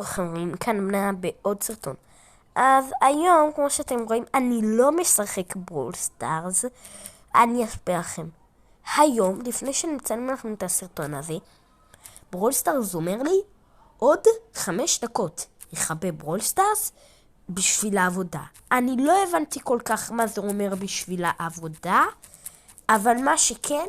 חברים, כאן בנה בעוד סרטון. אז היום, כמו שאתם רואים, אני לא משחק ברול סטארס. אני אספר לכם. היום, לפני שנמצאים לכם את הסרטון הזה, ברול סטארס אומר לי, עוד 5 דקות יכבה ברול סטארס בשביל העבודה. אני לא הבנתי כל כך מה זה אומר בשביל העבודה, אבל מה שכן,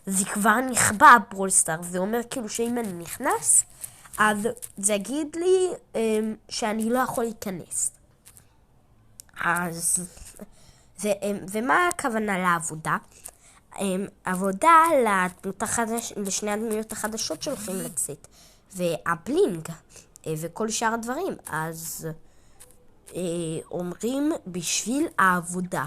זה כבר נכבה ברול סטארס. זה אומר כאילו שאם אני נכנס, אז זה יגיד לי שאני לא יכול להיכנס. אז ומה הכוונה לעבודה? עבודה לשני הדמויות החדשות שהולכים לצאת, והבלינג וכל שאר הדברים. אז אומרים בשביל העבודה.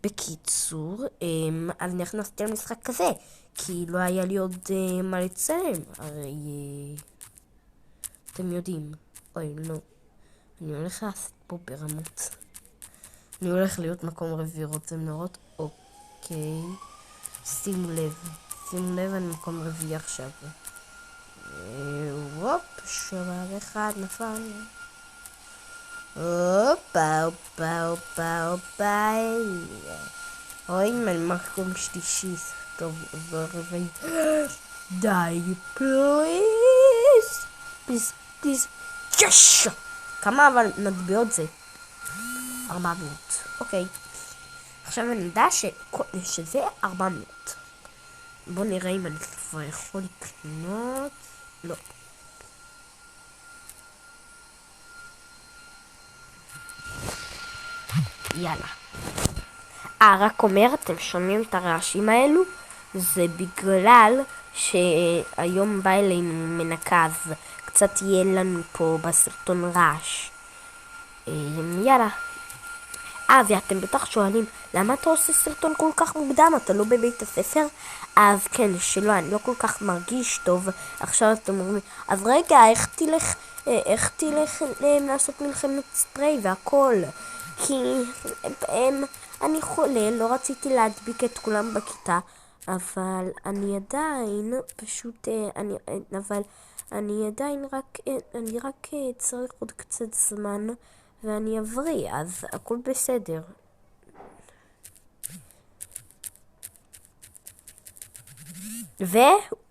בקיצור, אז נכנסתי למשחק כזה, כי לא היה לי עוד מה לצלם. הרי אתם יודעים. אוי, לא. אני הולך לעשות פה ברמות. אני הולך להיות מקום רביעי, רוצים לראות? אוקיי. שימו לב, אני מקום רביעי עכשיו. וופ, שבר אחד נפל. הופה. אוי, מקום שלישי. טוב, עבר רביעי. די, פליז. יש! כמה אבל מטבעות זה? 400. אוקיי. עכשיו אני יודע שזה 400. בואו נראה אם אני כבר יכול לקנות. לא. יאללה. רק אומר, אתם שומעים את הרעשים האלו? זה בגלל שהיום בא אלינו מנקה, אז קצת יהיה לנו פה בסרטון רעש. יאללה. ואתם בטח שואלים, למה אתה עושה סרטון כל כך מוקדם? אתה לא בבית הספר? אז כן, שלא, אני לא כל כך מרגיש טוב. עכשיו אתם אומרים, אז רגע, איך תלך לעשות מלחמת ספרי והכל? כי אני חולה, לא רציתי להדביק את כולם בכיתה, אבל אני עדיין, אני רק צריך עוד קצת זמן, ואני אבריא, אז הכל בסדר.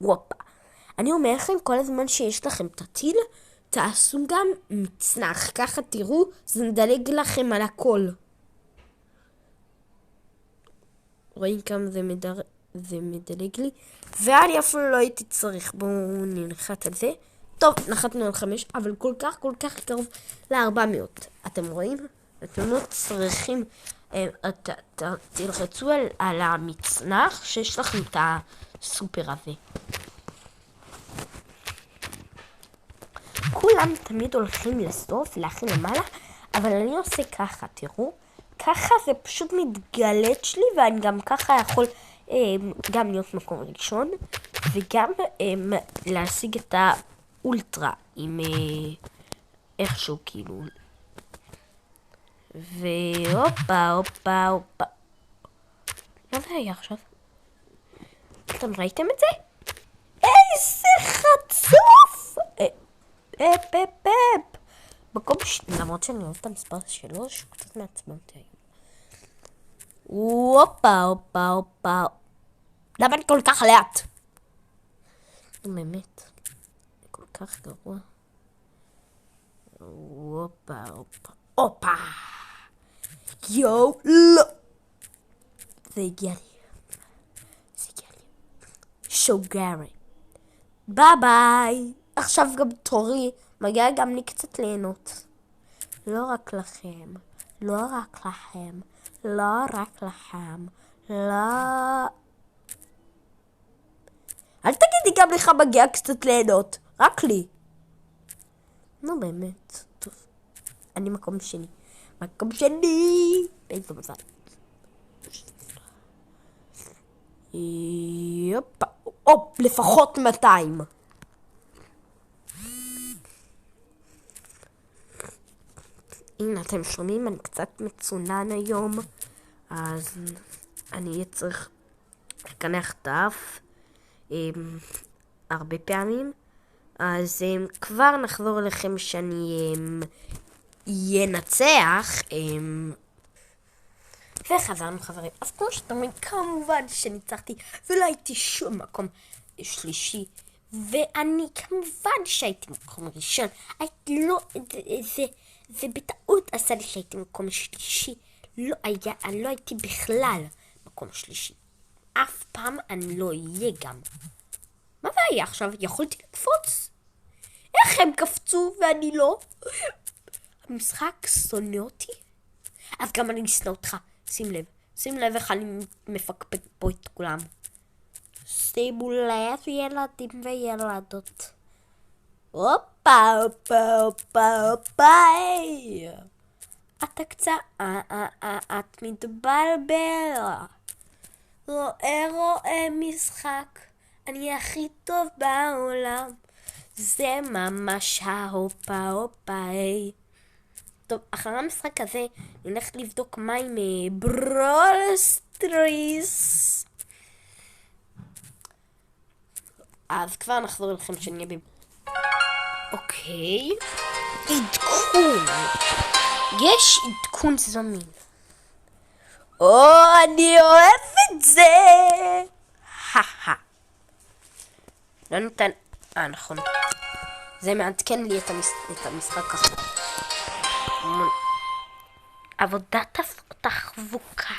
וופה. אני אומר לכם, כל הזמן שיש לכם את הטיל, תעשו גם מצנח. ככה תראו, זה מדלג לכם על הכל. רואים כמה זה מדלג לי. ואני אפילו לא הייתי צריך. בואו ננחת על זה. טוב, נחתנו על 5, אבל כל כך קרוב ל-400. אתם רואים? אתם לא צריכים, תלחצו על המצנח שיש לכם את הסופר הזה. כולם תמיד הולכים לסוף, להכין למעלה, אבל אני עושה ככה, תראו. ככה זה פשוט מתגלץ' לי, ואני גם ככה יכול גם להיות מקום ראשון, וגם להשיג את האולטרה עם איכשהו כאילו. והופה. מה זה היה עכשיו? אתם ראיתם את זה? איזה חצוף! מקום למרות שאני אוהב את המספר 3, קצת מעצבן אותי היום. הופה. למה אני כל כך לאט? באמת, כל כך גרוע. הופה. יואו, לא. זה הגיע לי. שוגרי. ביי. עכשיו גם תורי. מגיע גם לי קצת ליהנות. לא רק לכם. אל תגידי גם לך מגיע קצת ליהנות. רק לי. נו באמת. טוב. אני מקום שני. באיזה מזל. יופה. לפחות 200. הנה, אתם שומעים, אני קצת מצונן היום, אז אני אהיה צריך לקנח דף הרבה פעמים, אז כבר נחזור אליכם שאני ינצח. וחזרנו חברים. אז כמו שאתם אומרים, כמובן שניצחתי ולא הייתי שום מקום שלישי. ואני כמובן שהייתי מקום ראשון. לא, זה בטעות עשה לי שהייתי מקום שלישי. אני לא הייתי בכלל מקום שלישי. אף פעם אני לא אהיה גם. מה היה עכשיו? יכולתי לקפוץ? איך הם קפצו ואני לא? המשחק שונא אותי? אז גם אני אשנא אותך. שים לב איך אני מפקפק פה את כולם. שימו לב ילדים וילדות. הופה. אתה קצת, את מתבלבל. רואה משחק. אני הכי טוב בעולם. זה ממש ההופה. טוב, אחרי המשחק הזה נלך לבדוק מה עם ברול סטריס. אז כבר נחזור לכם שנהיה אוקיי. עדכון. יש עדכון זמין. אני אוהב את זה. לא ניתן. נכון. זה מעדכן לי את המשחק ככה. עבודת תחזוקה.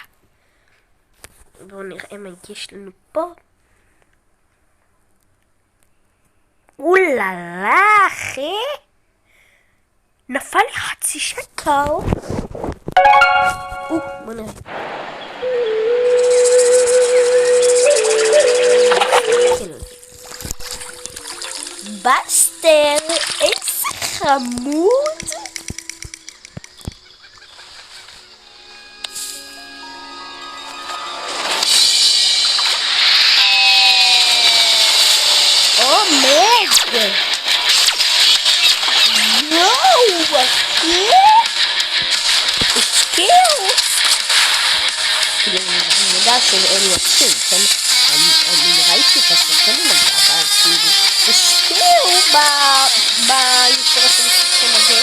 בואו נראה מה יש לנו פה. אוללה, אחי. נפל לי חצי שקל. בוא נראה. בסטר, איזה חמוד. יואו, אחי. אני יודע שאלו עושים, כן? אני ראיתי את הסרטונים אבל כאילו השקיעו ביצירה של הסרטון הזה.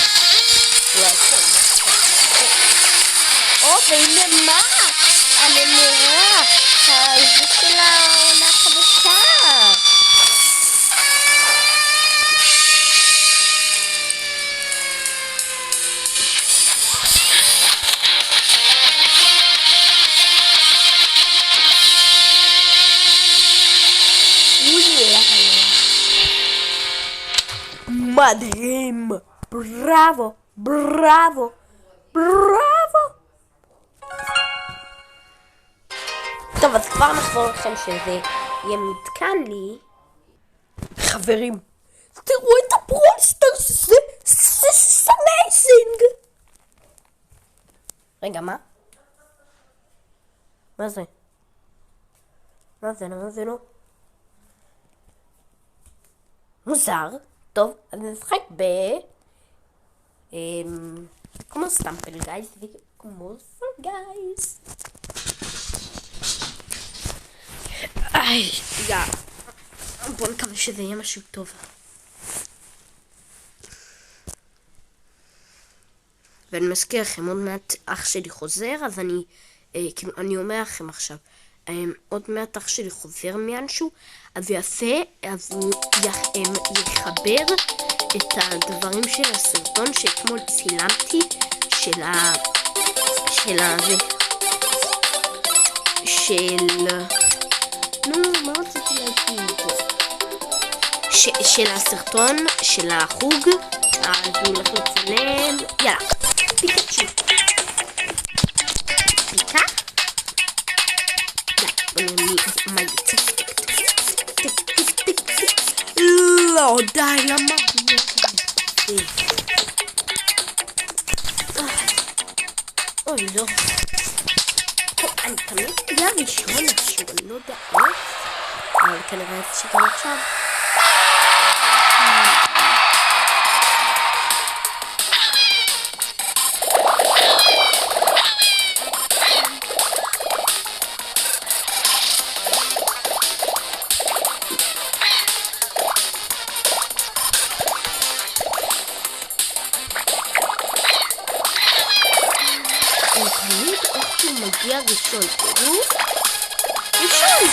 והנה מקס, הנמרה, זה של העונה החדשה. מדהים. בראבו. טוב, אז כבר נחזור לכם שזה יהיה מתקן לי. חברים, תראו את הברולסטר, זה אמייזינג. רגע, מה? מה זה? מה זה לא? מוזר. טוב, אז נשחק כמו סטמפל גייז וכמו גייז. בוא נקווה שזה יהיה משהו טוב. ואני מזכיר לכם, עוד מעט אח שלי חוזר, אז אני אומר לכם עכשיו, עוד מעט אח שלי חוזר מאנשהו, אז הוא יחבר את הדברים של הסרטון שאתמול צילמתי, מה רציתי להגיד? של הסרטון, של החוג, אז הוא הולך לצלם, יאללה, פיקצ'ו. פיקה? יאללה, בוא נראה מה יוצא. לא, די, למה? אוי, לא. אני תמיד היה ראשון משהו, אני לא יודע איך. אבל כנראה שגם עכשיו. שהוא מגיע ראשון, תראו? ראשון!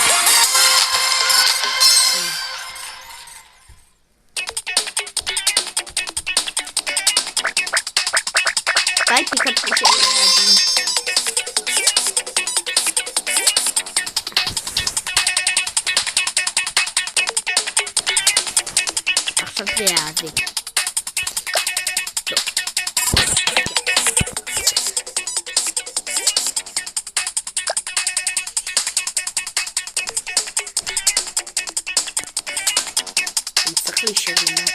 ביי פיקצ'ו של ילדים. עכשיו זה יעזי. לא. אני צריך להישאר למעלה.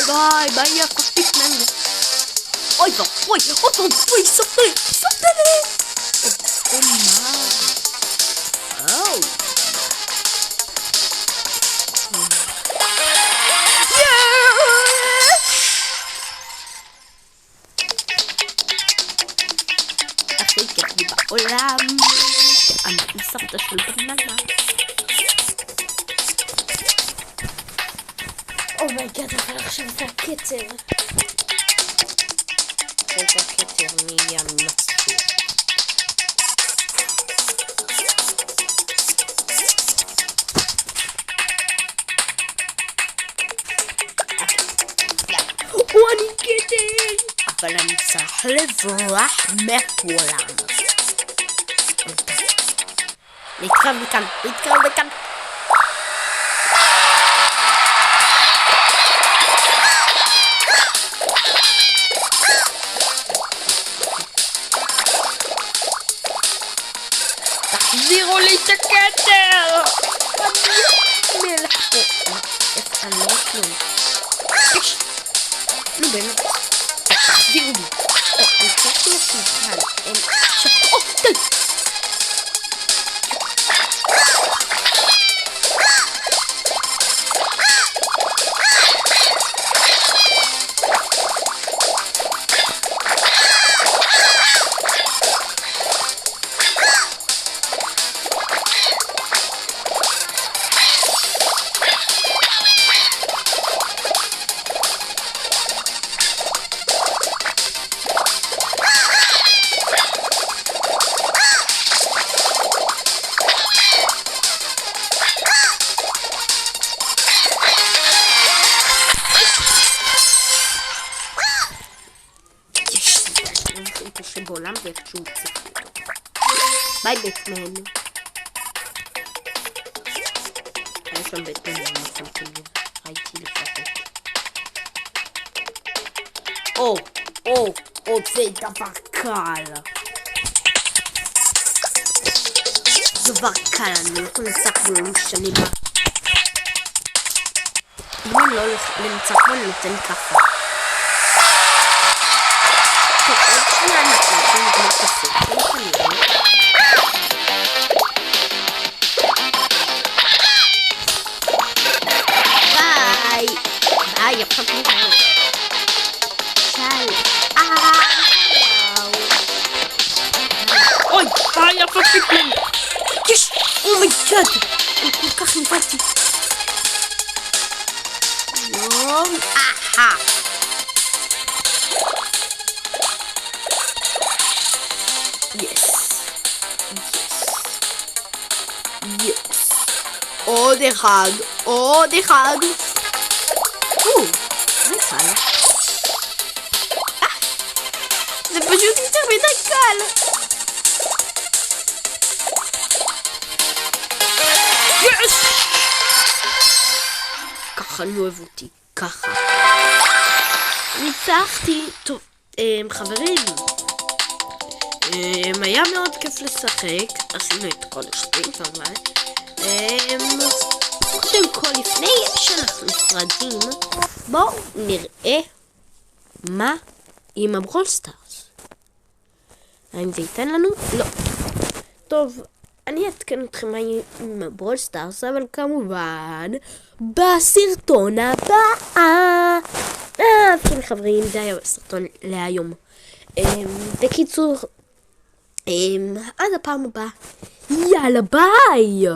לא, ביי, יפספיק לנו. אוי, סופרי. Oh my. Oh. הכי כיף לי בעולם. אני סבתא של בננה. אומייגאד, אבל עכשיו זה הקצר. זה הקצר נהיה מצפור. אני קטן, אבל אני צריך לברוח מכולם. להתקרב לכאן. תחזירו לי את הכתר! אני מלך פה. אני לא כלום. נו באמת, תחזירו לי. אני צריך לסמכן. די! שבעולם זה איכשהו צריך אותו. ביי בטמן. היה שם בטמן, מה שמתם לב? ראיתי לפחות. זה דבר קל. דבר קל, אני לא נצח ולא משנה מה. אם אני לא הולך לנצח ואני נותן ככה. עוד שנייה אנחנו נגמר את הסרט, ביי, עכשיו נגמר. אוי, עכשיו פיקמן. יש, אומייגאד, אני כל כך נבדתי. יום, Yes. עוד אחד. זה קל. זה פשוט יותר מדי קל. Yes! ככה אני אוהב אותי. ככה. ניצחתי. טוב, חברים. היה מאוד כיף לשחק, עשינו את כל השטים אבל קודם כל לפני שאנחנו נפרדים בואו נראה מה עם הברול סטארס. האם זה ייתן לנו? לא. טוב, אני אעדכן אתכם עם הברול סטארס, אבל כמובן בסרטון הבא. כן חברים, זה היה הסרטון להיום. בקיצור, עד הפעם הבאה. יאללה ביי!